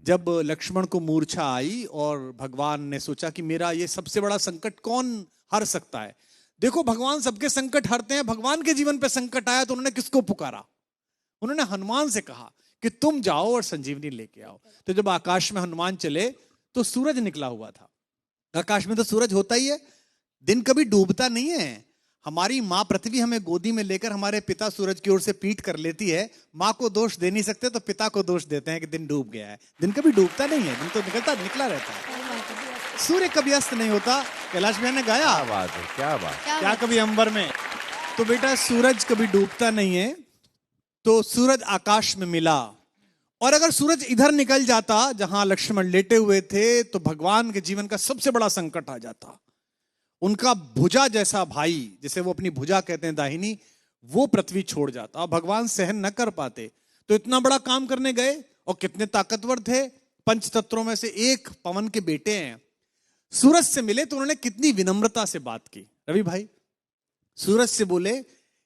जब लक्ष्मण को मूर्छा आई और भगवान ने सोचा कि मेरा ये सबसे बड़ा संकट कौन हर सकता है। देखो भगवान सबके संकट हरते हैं। भगवान के जीवन पे संकट आया तो उन्होंने किसको पुकारा? उन्होंने हनुमान से कहा कि तुम जाओ और संजीवनी लेके आओ। तो जब आकाश में हनुमान चले तो सूरज निकला हुआ था। आकाश में तो सूरज होता ही है, दिन कभी डूबता नहीं है। हमारी माँ पृथ्वी हमें गोदी में लेकर हमारे पिता सूरज की ओर से पीठ कर लेती है। माँ को दोष दे नहीं सकते तो पिता को दोष देते हैं कि दिन डूब गया है। दिन कभी डूबता नहीं है, दिन तो निकला रहता है। सूर्य कभी अस्त नहीं होता। कैलाश भैया ने गाया, क्या बात है, क्या बात, क्या कभी अंबर में। तो बेटा सूरज कभी डूबता नहीं है। तो सूरज आकाश में मिला, और अगर सूरज इधर निकल जाता जहां लक्ष्मण लेटे हुए थे तो भगवान के जीवन का सबसे बड़ा संकट आ जाता। उनका भुजा जैसा भाई, जिसे वो अपनी भुजा कहते हैं दाहिनी, वो पृथ्वी छोड़ जाता। भगवान सहन न कर पाते तो इतना बड़ा काम करने गए, और कितने ताकतवर थे। पंच तत्वों में से एक पवन के बेटे हैं। सूरज से मिले तो उन्होंने कितनी विनम्रता से बात की। रवि भाई सूरज से बोले,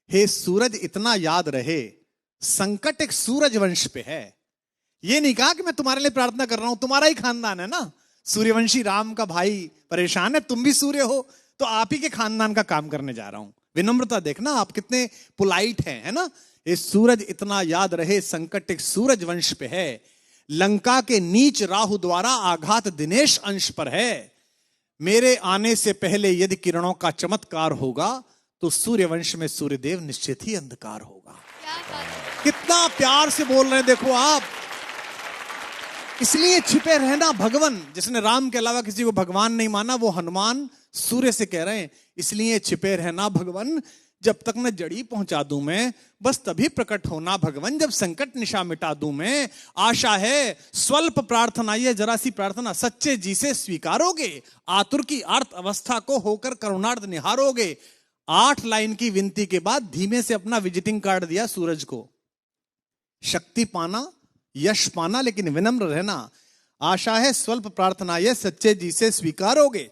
हे सूरज इतना याद रहे संकट एक सूरज वंश पे है। ये नहीं कहा कि मैं तुम्हारे लिए प्रार्थना कर रहा हूं, तुम्हारा ही खानदान है ना, सूर्यवंशी राम का भाई परेशान है, तुम भी सूर्य हो तो आप ही के खानदान का काम करने जा रहा हूं। विनम्रता देखना आप कितने पोलाइट हैं, है ना। ये सूरज इतना याद रहे संकट एक सूरज वंश पे है। लंका के नीच राहु द्वारा आघात दिनेश अंश पर है। मेरे आने से पहले यदि किरणों का चमत्कार होगा तो सूर्यवंश में सूर्यदेव निश्चित ही अंधकार होगा। कितना प्यार से बोल रहे हैं देखो आप। इसलिए छिपे रहना भगवान। जिसने राम के अलावा किसी को भगवान नहीं माना वो हनुमान सूर्य से कह रहे हैं, इसलिए छिपे रहना भगवान, जब तक न जड़ी पहुंचा दूं मैं, बस तभी प्रकट होना भगवान, जब संकट निशा मिटा दूं मैं। आशा है स्वल्प प्रार्थना, ये जरा सी प्रार्थना सच्चे जी से स्वीकारोगे। आतुर की अर्थ अवस्था को होकर करुणार्थ निहारोगे। 8 लाइन की विनती के बाद धीमे से अपना विजिटिंग कार्ड दिया सूरज को। शक्ति पाना, यश पाना, लेकिन विनम्र रहना। आशा है स्वल्प प्रार्थना ये सच्चे जी से स्वीकारोगे।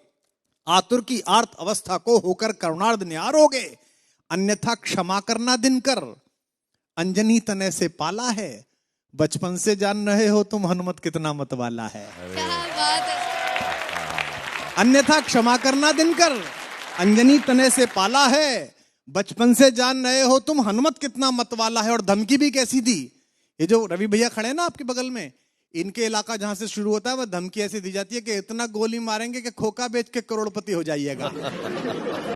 आतुर की आर्त अवस्था को होकर करुणार्थ निहारोगे। अन्यथा क्षमा करना दिनकर, अंजनी तने से पाला है। बचपन से जान रहे हो तुम हनुमत कितना मतवाला है। क्या बात है। अन्यथा क्षमा करना दिनकर, अंजनी तने से पाला है। बचपन से जान रहे हो तुम हनुमत कितना मतवाला है। और धमकी भी कैसी दी। ये जो रवि भैया खड़े हैं ना आपके बगल में, इनके इलाका जहां से शुरू होता है वह धमकी ऐसी दी जाती है कि इतना गोली मारेंगे कि खोखा बेच के करोड़पति हो जाइएगा।